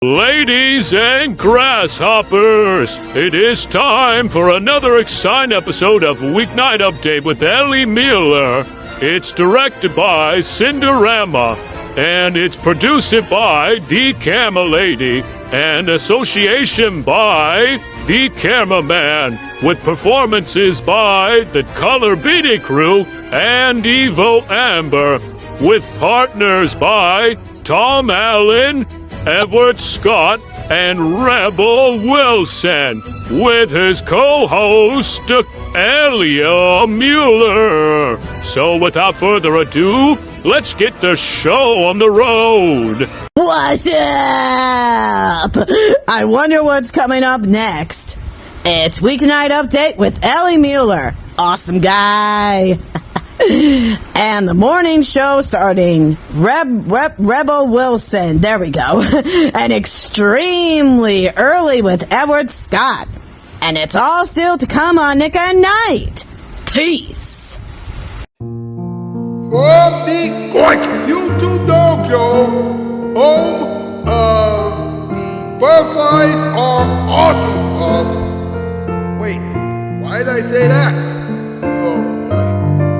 Ladies and grasshoppers, it is time for another exciting episode of Weeknight Update with Ellie Muller. It's directed by Cinderama, and it's produced by The Camera Lady, and association by The Cameraman, with performances by the Color Beatty Crew and Evo Amber, with partners by Tom Allen, Edward Scott, and Rebel Wilson, with his co-host, Elia Muller. So without further ado, let's get the show on the road. What's up? I wonder what's coming up next. It's Weeknight Update with Ellie Muller. Awesome guy. And the morning show starting Rebel Wilson. There we go. And extremely early with Edward Scott. And it's all still to come on Nick at Night. Peace. From the gorgeous YouTube dojo, home of the Butterflies Are Awesome. Wait, why did I say that?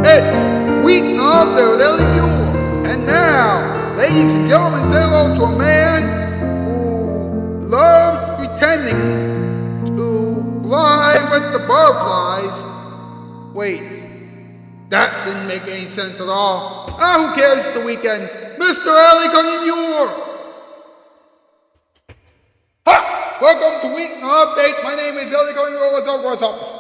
It's Weeknight with Ellie Muller. And now, ladies and gentlemen, say hello to a man who loves pretending to fly with the butterflies. Wait, that didn't make any sense at all. Who cares? It's the weekend. Mr. Ellie Muller. Ha! Welcome to Weeknight Update. My name is Ellie Muller. What's up?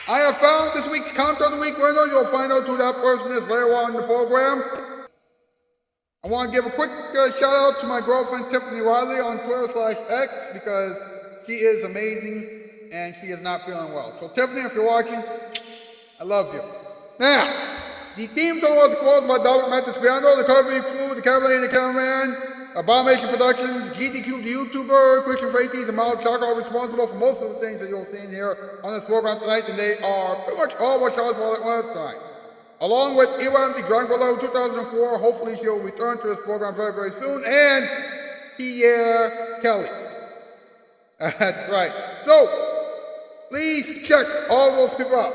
I have found this week's Counter of the Week winner. You'll find out who that person is later on in the program. I want to give a quick shout out to my girlfriend Tiffany Riley on Twitter/X because she is amazing and she is not feeling well. So Tiffany, if you're watching, I love you. Now, the theme song was composed by David Mathis Piano, the Color Crew, the Camera Lady, the Cameraman, Abomination Productions, GTQ, the YouTuber, Christian Freighties, and Mild Chalk are responsible for most of the things that you'll see in here on this program tonight, and they are pretty much all what Charles Wallet was tonight. Along with Ivan, the Grand Below 2004, hopefully she'll return to this program very, very soon, and Pierre Kelly. That's right. So, please check all those people out.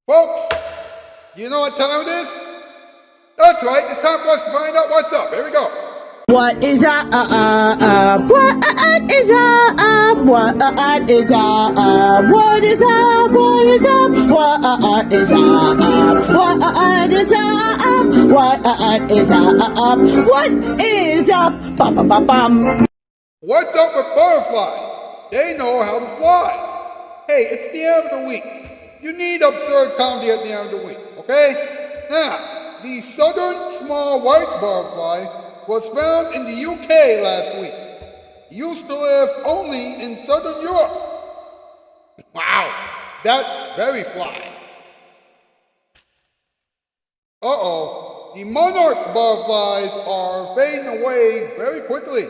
Folks, do you know what time it is? That's right, it's time for us to find out what's up. Here we go. What is up? What is up? What is up? What is up? What is up? What is up? What is up? What is up? What is up? Bum bum bum bum. What's up with butterflies? They know how to fly. Hey, it's the end of the week. You need absurd comedy at the end of the week, okay? Now, the southern small white butterfly was found in the UK last week. It used to live only in southern Europe. Wow, that's very fly. Uh-oh, the monarch butterflies are fading away very quickly.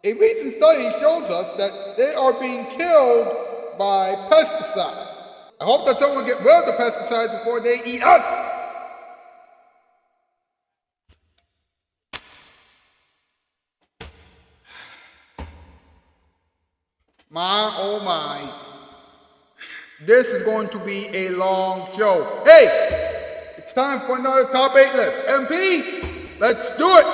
A recent study shows us that they are being killed by pesticides. I hope that someone will get rid of the pesticides before they eat us. My, oh my. This is going to be a long show. Hey, it's time for another top 8 list. MP, let's do it.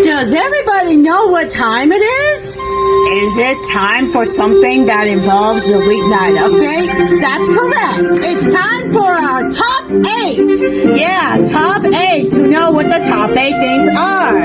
Does everybody know what time it is? Is it time for something that involves a weeknight update? That's correct. It's time for our top 8. Yeah, top 8 to know what the top 8 things are.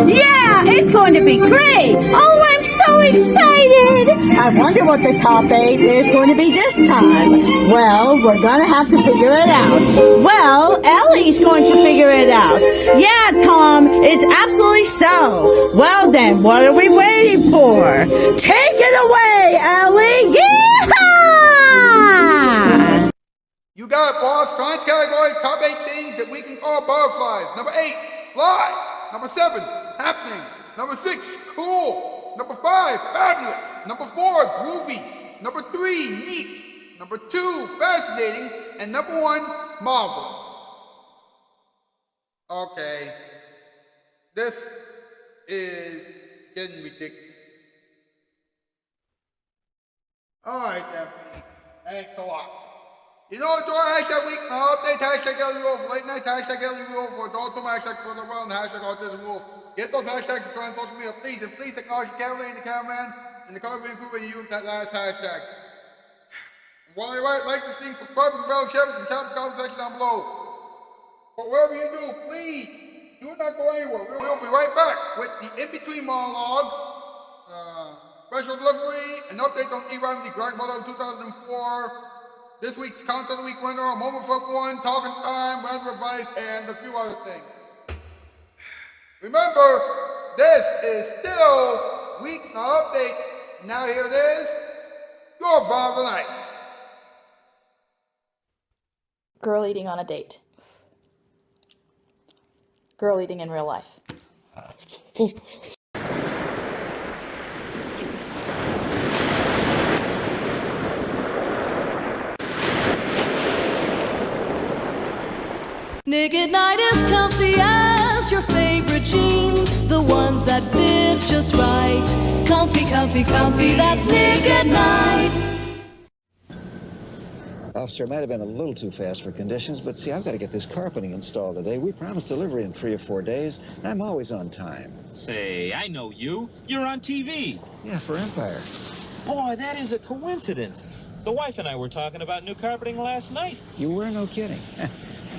Yeah, it's going to be great. Oh, I'm so excited. I wonder what the top 8 is going to be this time. Well, we're going to have to figure it out. Well, Ellie's going to figure it out. Yeah, Tom, it's absolutely so. Well then, what are we waiting for? Take it away, Ellie! Yeehaw! You got it, boss. Science category, top 8 things that we can call butterflies. Number 8, fly. Number 7, happening. Number 6, cool. Number 5, fabulous. Number 4, groovy. Number 3, neat. Number 2, fascinating. And number 1, marvelous. Okay. This is getting ridiculous. Alright then, thanks a lot. You know, do hashtag week now update, hashtag Ellie Rule for late night, hashtag Ellie Rule for adults, hashtag for the world, and hashtag autism rules. Get those hashtags on social media, please, and please acknowledge the camera and the cameraman and the color green crew when you use that last hashtag. And while you're at, like this thing, subscribe and bell, share it, and chat in the comment section down below. But wherever you do, please, do not go anywhere. We'll be right back with the in-between monologue, special delivery, an update on E-Rhyme, the Grand Muller 2004, this week's Count of the Week winner, a moment for everyone, talking time, random advice, and a few other things. Remember, this is still Week No Update. Now here it is, your vibe of the night. Girl eating on a date. Girl eating in real life. Nick at Night is comfy as your favorite jeans, the ones that fit just right. Comfy, comfy, comfy, that's Nick at Night. Officer, it might have been a little too fast for conditions, but see, I've got to get this carpeting installed today. We promised delivery in 3 or 4 days, and I'm always on time. Say, I know you. You're on TV. Yeah, for Empire. Boy, that is a coincidence. The wife and I were talking about new carpeting last night. You were? No kidding.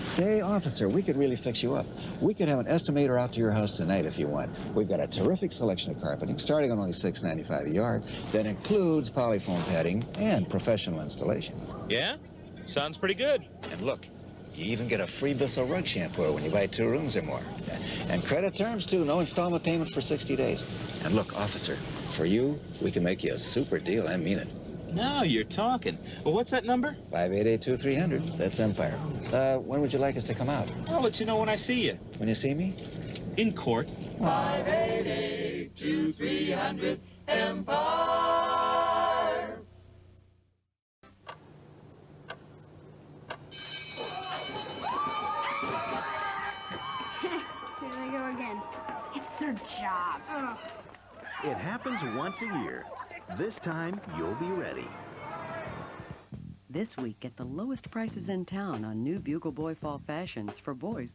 Say, officer, we could really fix you up. We could have an estimator out to your house tonight if you want. We've got a terrific selection of carpeting, starting on only $6.95 a yard, that includes polyfoam padding and professional installation. Yeah? Sounds pretty good. And look, you even get a free Bissell rug shampoo when you buy 2 rooms or more. And credit terms, too. No installment payment for 60 days. And look, officer, for you, we can make you a super deal. I mean it. Now you're talking. Well, what's that number? 588-2300. That's Empire. When would you like us to come out? I'll let you know when I see you. When you see me? In court. 588-2300 Empire. Here they go again. It's their job. Ugh. It happens once a year. This time, you'll be ready. This week, get the lowest prices in town on new Bugle Boy fall fashions for boys.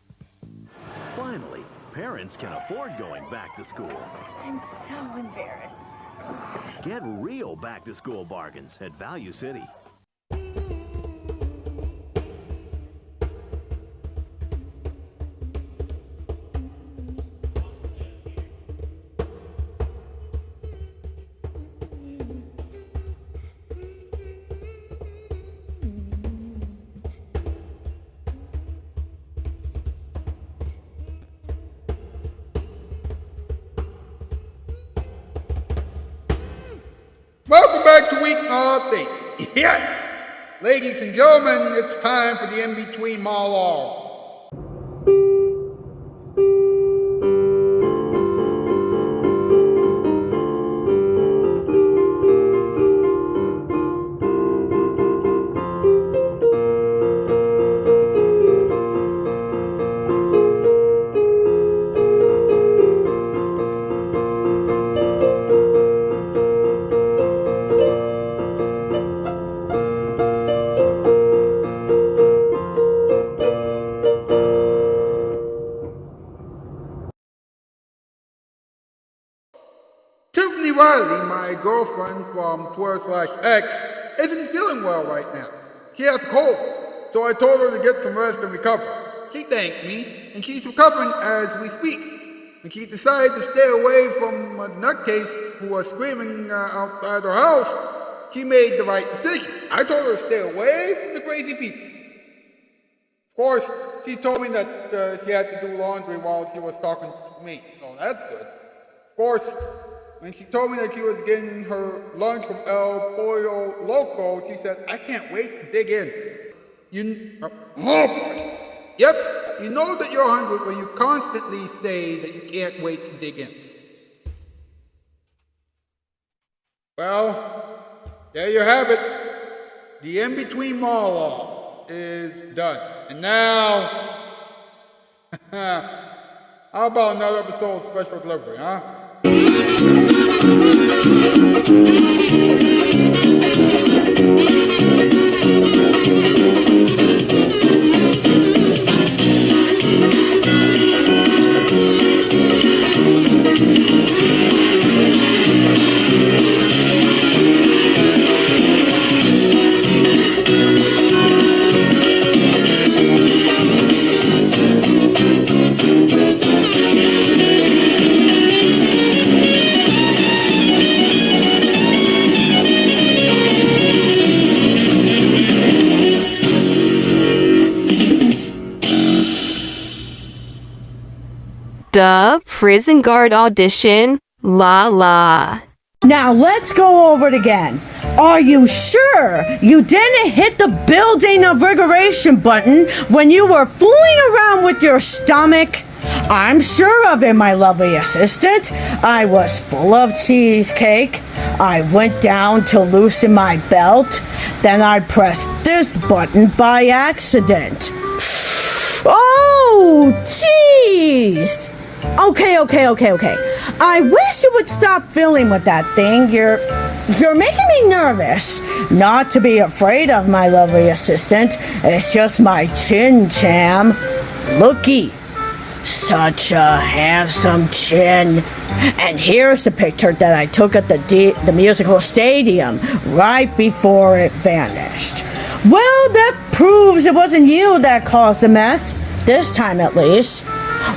Finally, parents can afford going back to school. I'm so embarrassed. Get real back-to-school bargains at Value City. Welcome back to Week No Update. Yes! Ladies and gentlemen, it's time for the in-between monologue. Riley, my girlfriend from Twitter/X, isn't feeling well right now. She has a cold, so I told her to get some rest and recover. She thanked me, and she's recovering as we speak. And she decided to stay away from a nutcase who was screaming outside her house. She made the right decision. I told her to stay away from the crazy people. Of course, she told me that she had to do laundry while she was talking to me, so that's good. Of course, when she told me that she was getting her lunch from El Pollo Loco, she said, I can't wait to dig in. Yep, you know that you're hungry when you constantly say that you can't wait to dig in. Well, there you have it. The in-between monologue is done. And now, How about another episode of Special Delivery, huh? The prison guard audition, la la. Now let's go over it again. Are you sure you didn't hit the building configuration button when you were fooling around with your stomach? I'm sure of it, my lovely assistant. I was full of cheesecake. I went down to loosen my belt. Then I pressed this button by accident. Oh, jeez. Okay. I wish you would stop fiddling with that thing. You're making me nervous. Not to be afraid of, my lovely assistant. It's just my chin, Cham. Looky. Such a handsome chin. And here's the picture that I took at the musical stadium right before it vanished. Well, that proves it wasn't you that caused the mess. This time at least.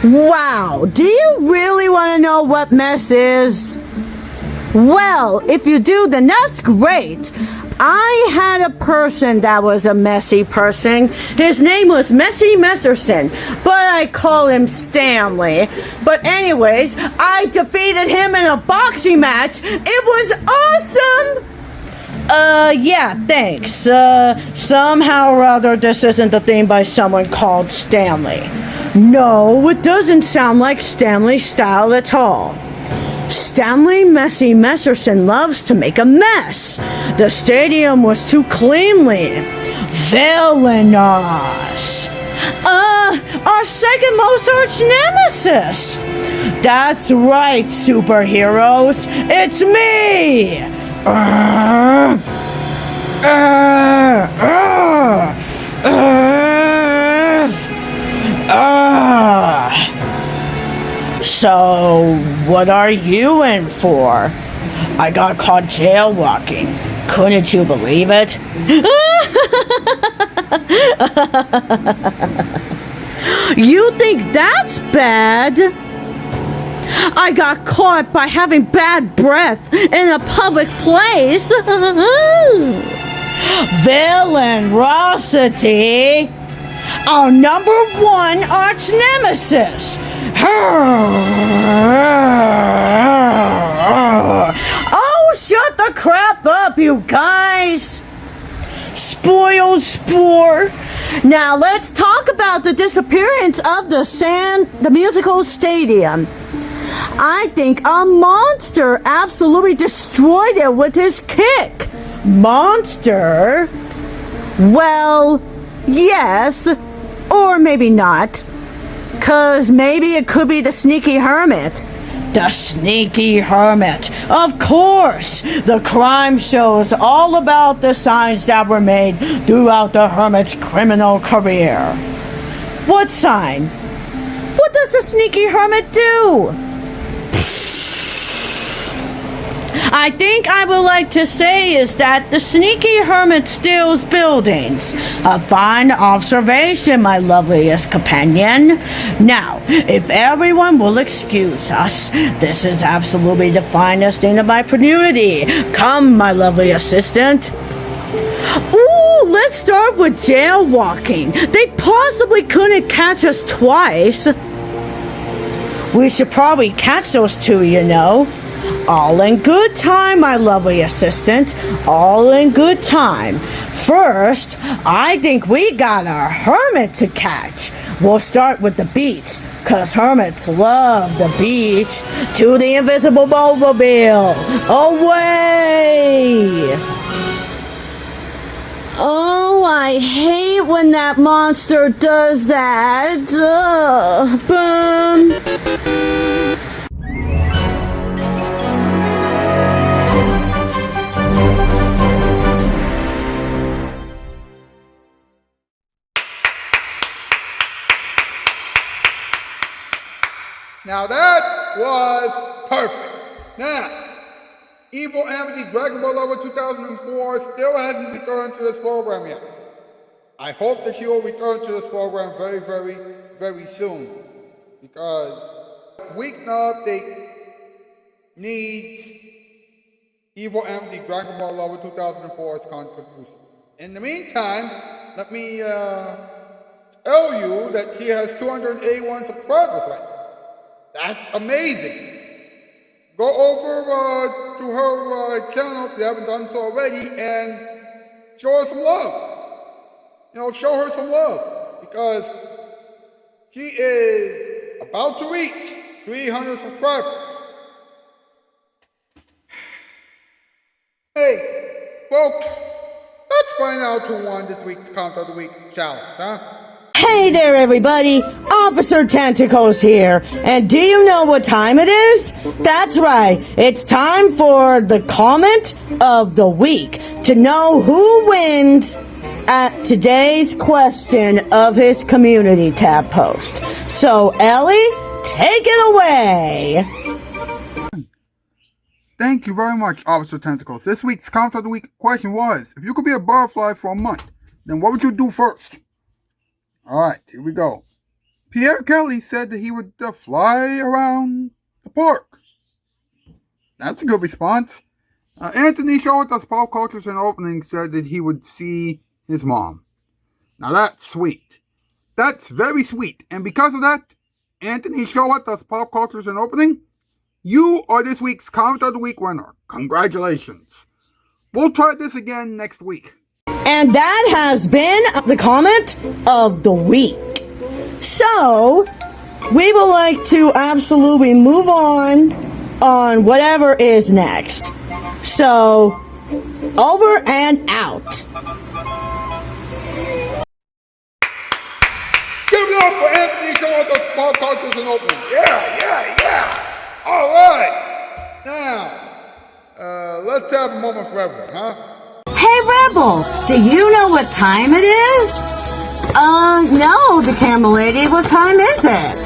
Wow, do you really want to know what mess is? Well, if you do, then that's great. I had a person that was a messy person. His name was Messy Messerson, but I call him Stanley. But anyways, I defeated him in a boxing match. It was awesome! Yeah, thanks. Somehow or other, this isn't a thing by someone called Stanley. No, it doesn't sound like Stanley's style at all. Stanley Messy Messerson loves to make a mess. The stadium was too cleanly. Villainous. Our second most arch nemesis. That's right, superheroes. It's me. So, what are you in for? I got caught jailwalking. Couldn't you believe it? You think that's bad? I got caught by having bad breath in a public place. Villainrosity. Our number one arch nemesis. Oh, shut the crap up, you guys. Spoiled spore. Now let's talk about the disappearance of the musical stadium. I think a monster absolutely destroyed it with his kick. Monster? Well, yes, or maybe not. 'Cause maybe it could be the sneaky hermit. The sneaky hermit. Of course, the crime shows all about the signs that were made throughout the hermit's criminal career. What sign? What does the sneaky hermit do? I think I would like to say is that the sneaky hermit steals buildings. A fine observation, my loveliest companion. Now, if everyone will excuse us, this is absolutely the finest thing of my community. Come, my lovely assistant. Ooh, let's start with jailwalking. They possibly couldn't catch us twice. We should probably catch those two, you know. All in good time, my lovely assistant. All in good time. First, I think we got a hermit to catch. We'll start with the beach, 'cause hermits love the beach. To the invisible mobile. Away! Oh, Oh, I hate when that monster does that. Boom. Now that was perfect. Now, Evil Amity Dragon Ball Lover 2004 still hasn't returned to this program yet. I hope that she will return to this program very, very, very soon. Because Weeknight Update needs Evil Amity Dragon Ball Lover 2004's contribution. In the meantime, let me tell you that she has 281 subscribers right now. That's amazing. Go over to her channel if you haven't done so already and show her some love. Show her some love because she is about to reach 300 subscribers. Hey, folks, let's find out who won this week's Count of the Week challenge, huh? Hey there, everybody! Officer Tentacles here, and do you know what time it is? That's right, it's time for the comment of the week to know who wins at today's question of his community tab post. So, Ellie, take it away! Thank you very much, Officer Tentacles. This week's Count of the Week question was, if you could be a butterfly for a month, then what would you do first? Alright, here we go. Pierre Kelly said that he would fly around the park. That's a good response. Anthony Shoutout Spotlight Cultures and Opening said that he would see his mom. Now that's sweet. That's very sweet. And because of that, Anthony Shoutout Spotlight Cultures and Opening, you are this week's Comment of the Week winner. Congratulations. We'll try this again next week. And that has been the comment of the week. So, we would like to absolutely move on whatever is next. So, over and out. Give it up for Anthony showing us small cultures and openings. Yeah. All right. Now, let's have a moment for everyone, huh? Hey, Rebel, do you know what time it is? No, the camera lady, what time is it?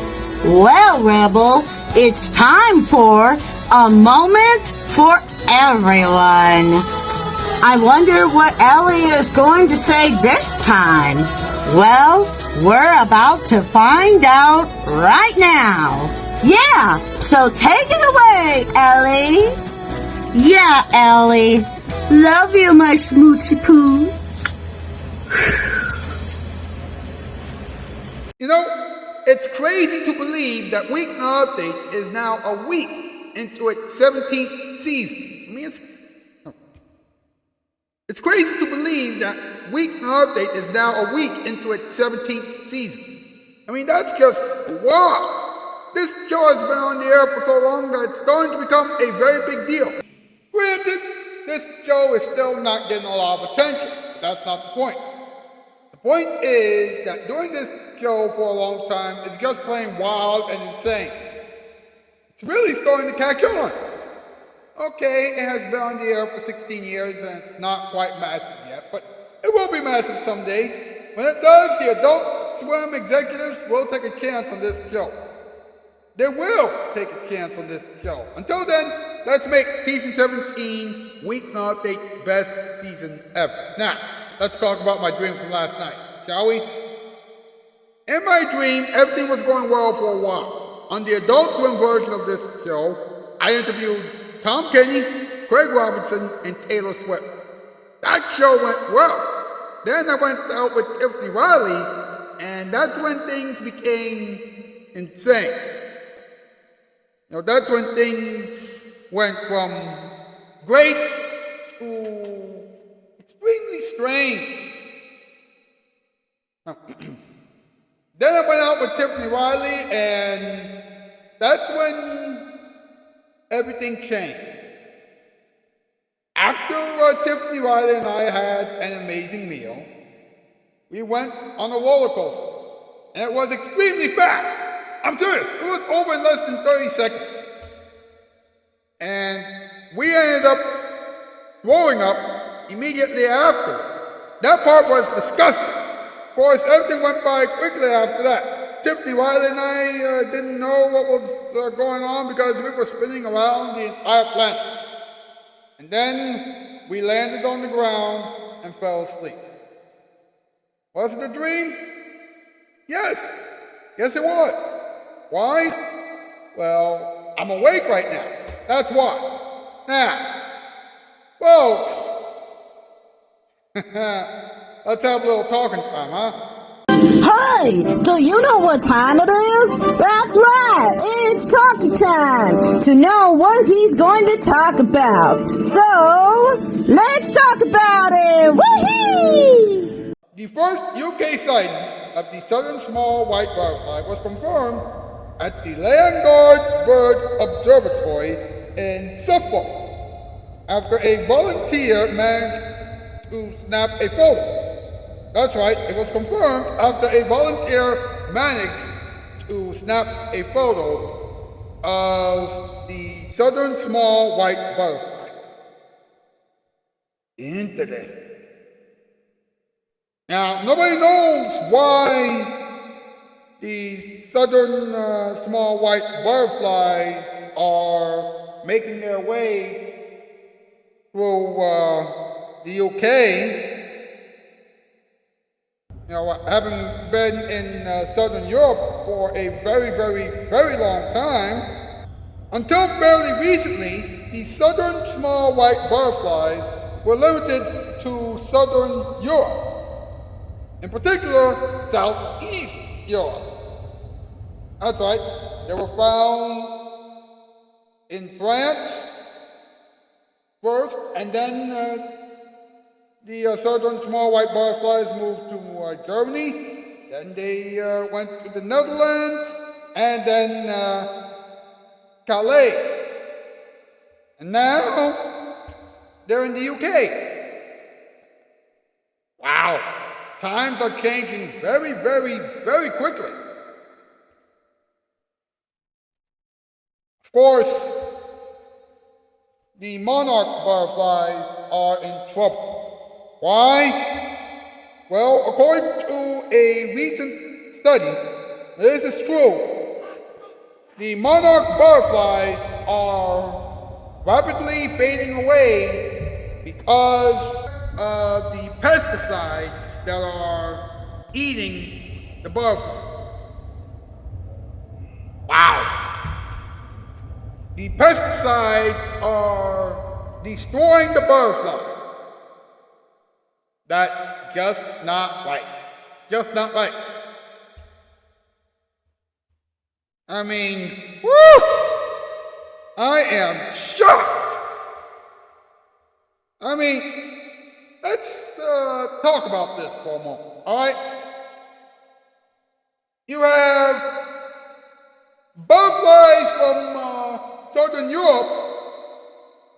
Well, Rebel, it's time for a moment for everyone. I wonder what Ellie is going to say this time. Well, we're about to find out right now. Yeah, so take it away, Ellie. Yeah, Ellie. Love you, my smoochie poo. It's crazy to believe that Weeknight Update is now a week into its 17th season. It's crazy to believe that Weeknight Update is now a week into its 17th season. That's just wow. This show has been on the air for so long that it's starting to become a very big deal. Granted, this show is still not getting a lot of attention. But that's not the point. The point is that doing this show for a long time is just plain wild and insane. It's really starting to catch on. Okay, it has been on the air for 16 years and it's not quite massive yet, but it will be massive someday. When it does, the Adult Swim executives will take a chance on this show. They will take a chance on this show. Until then, let's make season 17 Weeknight Update's best season ever. Now, let's talk about my dream from last night, shall we? In my dream, everything was going well for a while. On the Adult Swim version of this show, I interviewed Tom Kenny, Craig Robinson, and Taylor Swift. That show went well. Then I went out with Tiffany Riley, and that's when things became insane. That's when things went from great to extremely strange. Then I went out with Tiffany Riley, and that's when everything changed. After Tiffany Riley and I had an amazing meal, we went on a roller coaster. And it was extremely fast. I'm serious. It was over in less than 30 seconds. And we ended up throwing up immediately after. That part was disgusting. Of course, everything went by quickly after that. Tiffany Riley and I didn't know what was going on because we were spinning around the entire planet. And then we landed on the ground and fell asleep. Was it a dream? Yes. Yes, it was. Why? Well, I'm awake right now. That's why. Now, folks, let's have a little talking time, huh? Hey, do you know what time it is? That's right, it's talking time to know what he's going to talk about. So, let's talk about it. Woohoo! The first UK sighting of the southern small white butterfly was confirmed at the Landguard Bird Observatory in Suffolk after a volunteer managed to snap a photo. That's right, it was confirmed after a volunteer managed to snap a photo of the southern small white butterfly. Interesting. Now, nobody knows why these southern small white butterflies are making their way through the UK. You know, having been in Southern Europe for a very, very, very long time, until fairly recently, the southern small white butterflies were limited to Southern Europe. In particular, Southeast Europe. That's right, they were found in France first, and then the southern small white butterflies moved to Germany, then they went to the Netherlands, and then Calais. And now, they're in the UK. Wow. Times are changing very, very, very quickly. Of course, the monarch butterflies are in trouble. Why? Well, according to a recent study, this is true. The monarch butterflies are rapidly fading away because of the pesticides that are eating the butterflies. Wow! The pesticides are destroying the butterflies. That's just not right. Just not right. I mean, woo! I am shocked. I mean, let's talk about this for a moment, all right? You have butterflies from Southern Europe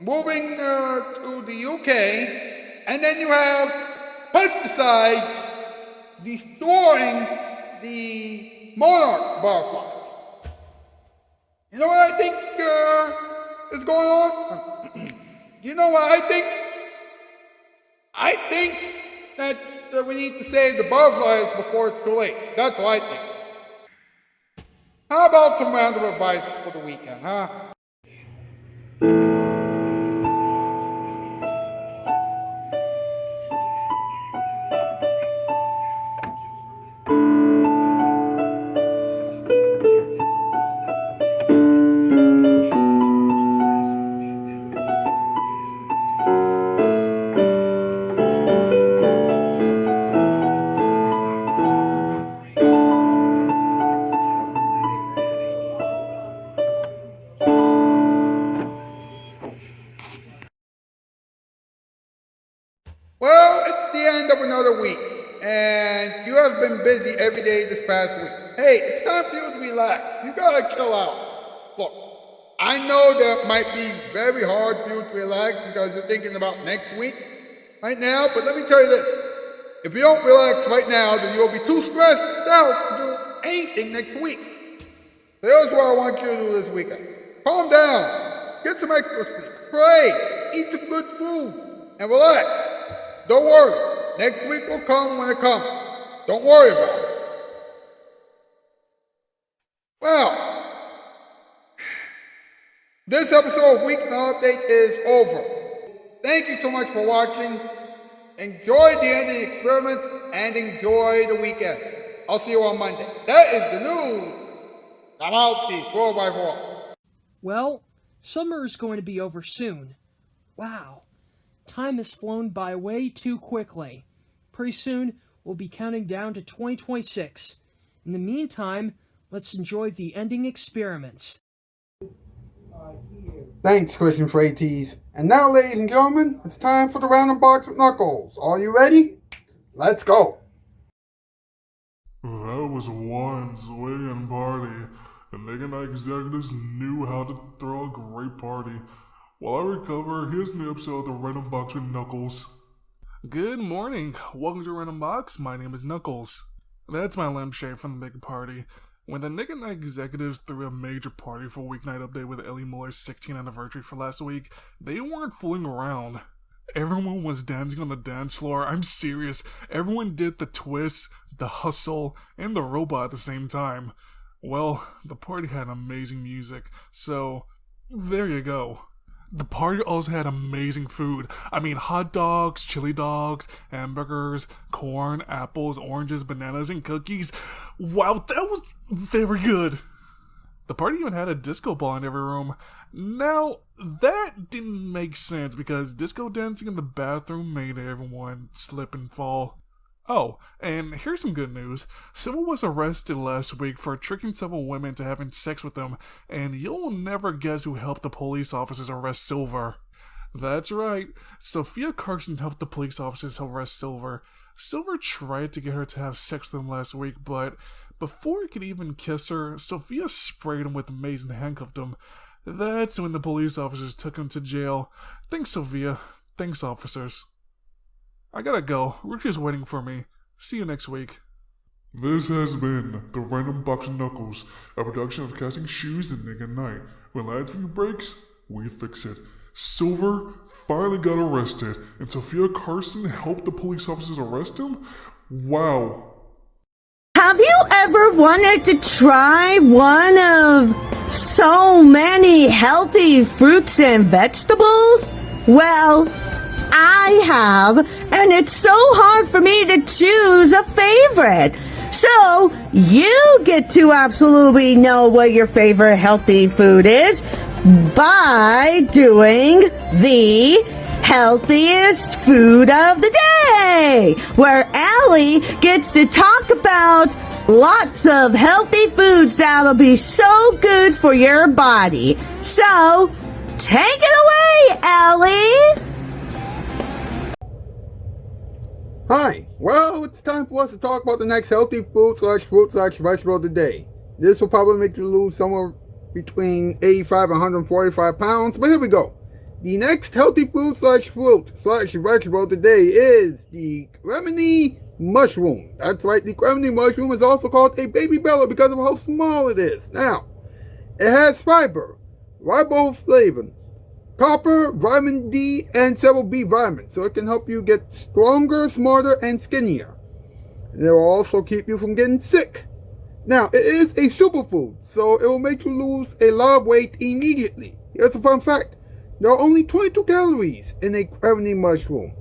moving to the UK, and then you have pesticides destroying the monarch butterflies. You know what I think is going on? You know what I think? I think that we need to save the butterflies before it's too late. That's what I think. How about some random advice for the weekend, huh? Well, it's the end of another week, and you have been busy every day this past week. Hey, it's time for you to relax. You gotta chill out. Look, I know that it might be very hard for you to relax because you're thinking about next week right now, but let me tell you this. If you don't relax right now, then you'll be too stressed out to do anything next week. So here's what I want you to do this weekend. Calm down, get some extra sleep, pray, eat some good food, and relax. Don't worry, next week will come when it comes. Don't worry about it. Well, this episode of Weeknight Update is over. Thank you so much for watching. Enjoy the ending experiments and enjoy the weekend. I'll see you on Monday. That is the news. I'm out, Steve. 4x4. Well, summer is going to be over soon. Wow. Time has flown by way too quickly. Pretty soon, we'll be counting down to 2026. In the meantime, let's enjoy the ending experiments. Thanks, Christian Freites. And now, ladies and gentlemen, it's time for the random box with Knuckles. Are you ready? Let's go. That was one swinging party. The Weeknight executives knew how to throw a great party. While I recover, here's an episode of the Random Box with Knuckles. Good morning. Welcome to Random Box. My name is Knuckles. That's my lampshade from the big party. When the Weeknight executives threw a major party for Weeknight Update with Ellie Muller's 16th anniversary for last week, they weren't fooling around. Everyone was dancing on the dance floor. I'm serious. Everyone did the twist, the hustle, and the robot at the same time. Well, the party had amazing music, so there you go. The party also had amazing food. I mean, hot dogs, chili dogs, hamburgers, corn, apples, oranges, bananas, and cookies. Wow, that was very good. The party even had a disco ball in every room. Now, that didn't make sense because disco dancing in the bathroom made everyone slip and fall. Oh, and here's some good news. Silver was arrested last week for tricking several women to having sex with them, and you'll never guess who helped the police officers arrest Silver. That's right, Sophia Carson helped the police officers arrest Silver. Silver tried to get her to have sex with him last week, but before he could even kiss her, Sophia sprayed him with mace and handcuffed him. That's when the police officers took him to jail. Thanks, Sophia. Thanks, officers. I gotta go. Richie's waiting for me. See you next week. This has been the Random Box of Knuckles, a production of Casting Shoes and Weeknight. When light breaks, we fix it. Silver finally got arrested, and Sophia Carson helped the police officers arrest him? Wow. Have you ever wanted to try one of so many healthy fruits and vegetables? Well, I have, and it's so hard for me to choose a favorite. So, you get to absolutely know what your favorite healthy food is by doing the healthiest food of the day, where Allie gets to talk about lots of healthy foods that'll be so good for your body. So, take it away, Allie! Hi, well, it's time for us to talk about the next healthy food/fruit/vegetable of the day. This will probably make you lose somewhere between 85 and 145 pounds, but here we go. The next healthy food/fruit/vegetable of the day is the cremini mushroom. That's right, the cremini mushroom is also called a baby bella because of how small it is. Now, it has fiber, riboflavin, copper, vitamin D, and several B vitamins, so it can help you get stronger, smarter, and skinnier. And it will also keep you from getting sick. Now, it is a superfood, so it will make you lose a lot of weight immediately. Here's a fun fact. There are only 22 calories in a cremini mushroom.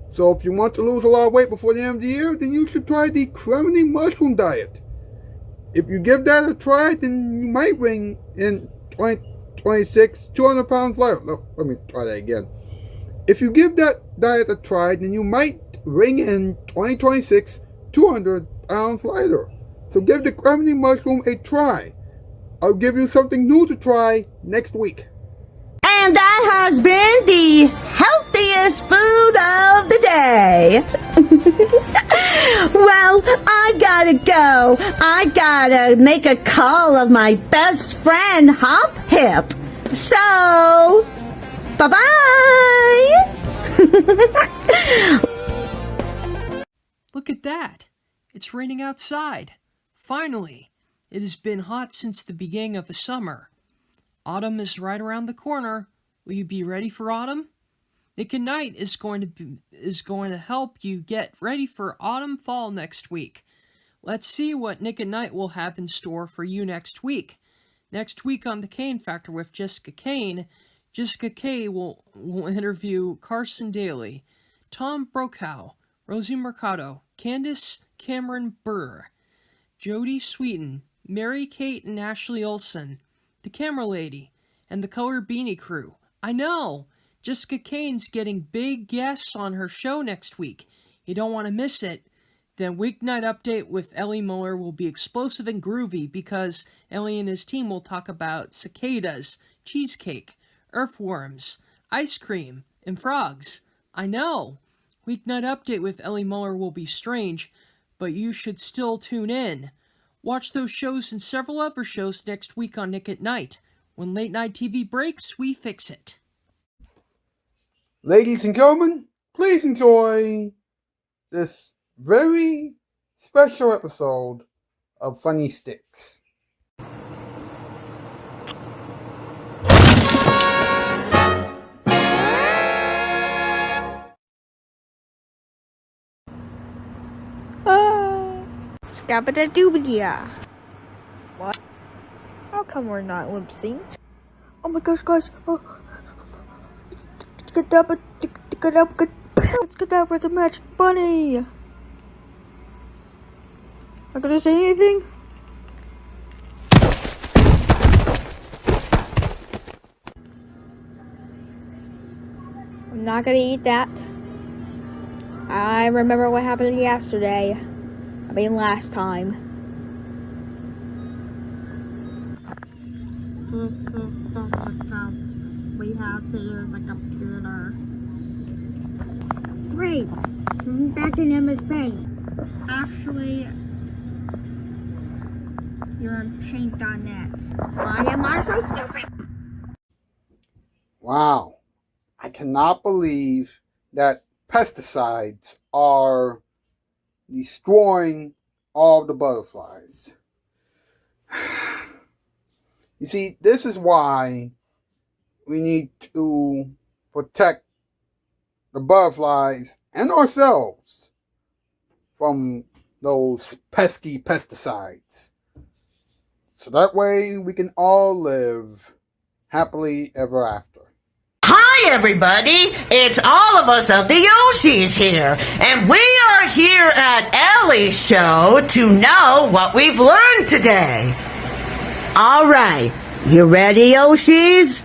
So if you want to lose a lot of weight before the end of the year, then you should try the cremini mushroom diet. If you give that a try, then you might win in 2026, 200 pounds lighter. No, let me try that again. If you give that diet a try, then you might ring in 2026, 200 pounds lighter. So give the cremini mushroom a try. I'll give you something new to try next week. And that has been the healthiest food of the day. Well, I gotta go. I gotta make a call of my best friend, Hop Hip. So, bye-bye. Look at that. It's raining outside. Finally. It has been hot since the beginning of the summer. Autumn is right around the corner. Will you be ready for autumn? Nick at Night is going to help you get ready for autumn fall next week. Let's see what Nick at Night will have in store for you next week. Next week on The Kane Factor with Jessica Kane, Jessica K will interview Carson Daly, Tom Brokaw, Rosie Mercado, Candace Cameron Burr, Jodie Sweeten, Mary-Kate and Ashley Olsen, the Camera Lady, and the Color Beanie Crew. I know! Jessica Kane's getting big guests on her show next week. You don't want to miss it. Then Weeknight Update with Ellie Muller will be explosive and groovy because Ellie and his team will talk about cicadas, cheesecake, earthworms, ice cream, and frogs. I know! Weeknight Update with Ellie Muller will be strange, but you should still tune in. Watch those shows and several other shows next week on Nick at Night. When late night TV breaks, we fix it. Ladies and gentlemen, please enjoy this very special episode of Funny Sticks. Scabba-da-dooba-dee. What? How come we're not lip synced? Oh my gosh, guys. Oh. Let's get out with the Magic Bunny. Am I gonna say anything? I'm not gonna eat that. I remember what happened yesterday. I mean last time. We have to use a computer. Great! Back in MS Paint. Actually, you're in Paint.net. Why am I so stupid? Wow. I cannot believe that pesticides are destroying all the butterflies. You see, this is why we need to protect the butterflies and ourselves from those pesky pesticides. So that way we can all live happily ever after. Hi everybody, it's all of us of the Yoshis here, and we are here at Ellie's show to know what we've learned today. Alright, you ready Yoshis?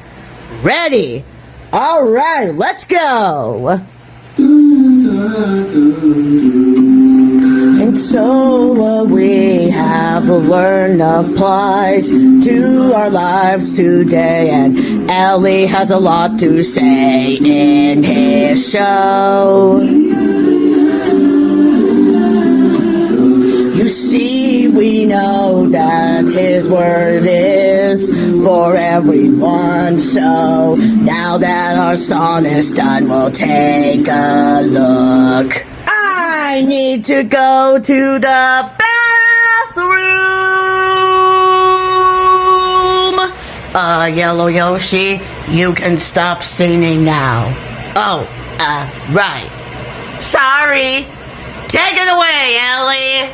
Ready? Alright, let's go! And so what we have learned applies to our lives today, and Ellie has a lot to say in his show. You see, we know that his word is for everyone, so now that our song is done, we'll take a look. I need to go to the bathroom! Yellow Yoshi, you can stop singing now. Oh, right. Sorry. Take it away, Ellie!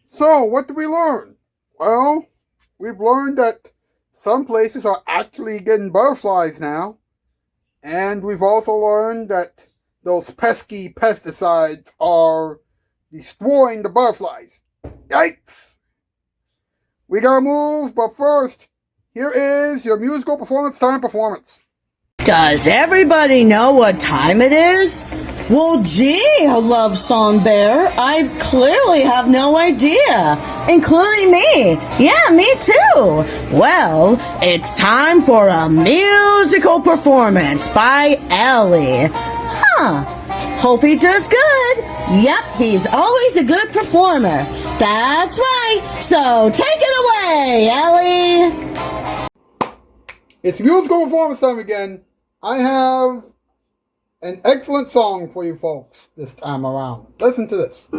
So, what did we learn? Well, we've learned that some places are actually getting butterflies now. And we've also learned that those pesky pesticides are destroying the butterflies. Yikes! We gotta move, but first, here is your musical performance time performance. Does everybody know what time it is? Well, gee, Love Song Bear, I clearly have no idea, including me. Yeah, me too. Well, it's time for a musical performance by Ellie. Huh, hope he does good. Yep, he's always a good performer. That's right, so take it away, Ellie. It's musical performance time again. I have an excellent song for you folks this time around. Listen to this.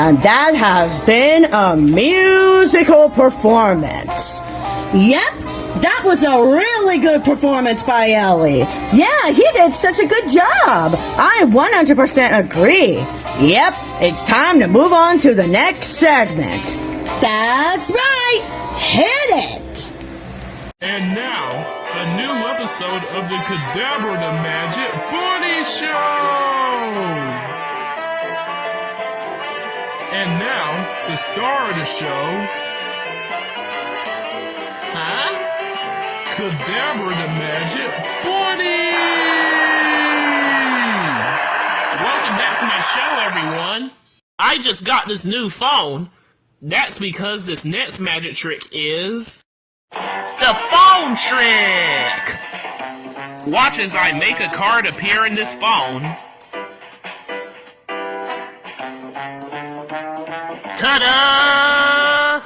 And that has been a musical performance. Yep, that was a really good performance by Ellie. Yeah, he did such a good job. I 100% agree. Yep, it's time to move on to the next segment. That's right, hit it! And now, a new episode of the Cadabra the Magic Bunny Show! And now, the star of the show... Huh? Cadabra the Magic Bunny! Welcome back to my show, everyone. I just got this new phone. That's because this next magic trick is... the phone trick! Watch as I make a card appear in this phone. Ta-da!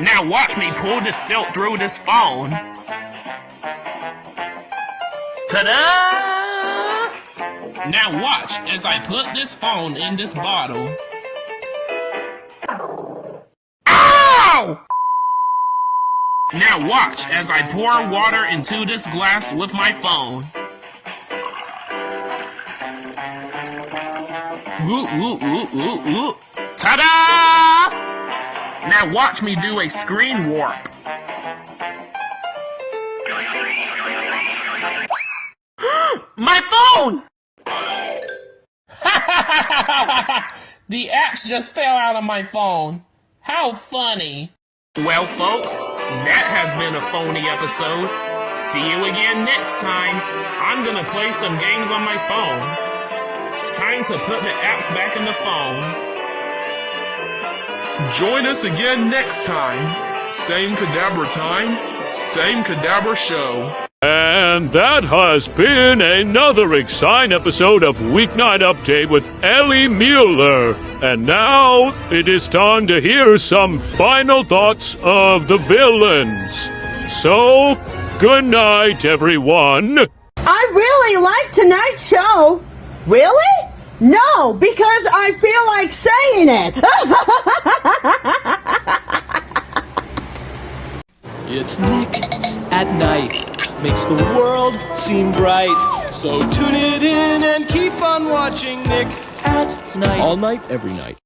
Now watch me pull this silk through this phone. Ta-da! Now watch as I put this phone in this bottle. Ow! Now watch as I pour water into this glass with my phone. Woo, woo, woo, woo, woo. Ta-da! Now watch me do a screen warp. My phone! The axe just fell out of my phone. How funny. Well, folks, that has been a phony episode. See you again next time. I'm gonna play some games on my phone. Time trying to put the apps back in the phone. Join us again next time. Same Cadabra time, same Cadabra show. And that has been another exciting episode of Weeknight Update with Ellie Muller. And now it is time to hear some final thoughts of the villains. So, good night, everyone. I really liked tonight's show. Really? No, because I feel like saying it. It's Nick at night. Makes the world seem bright. So tune it in and keep on watching Nick at Night. All night, every night.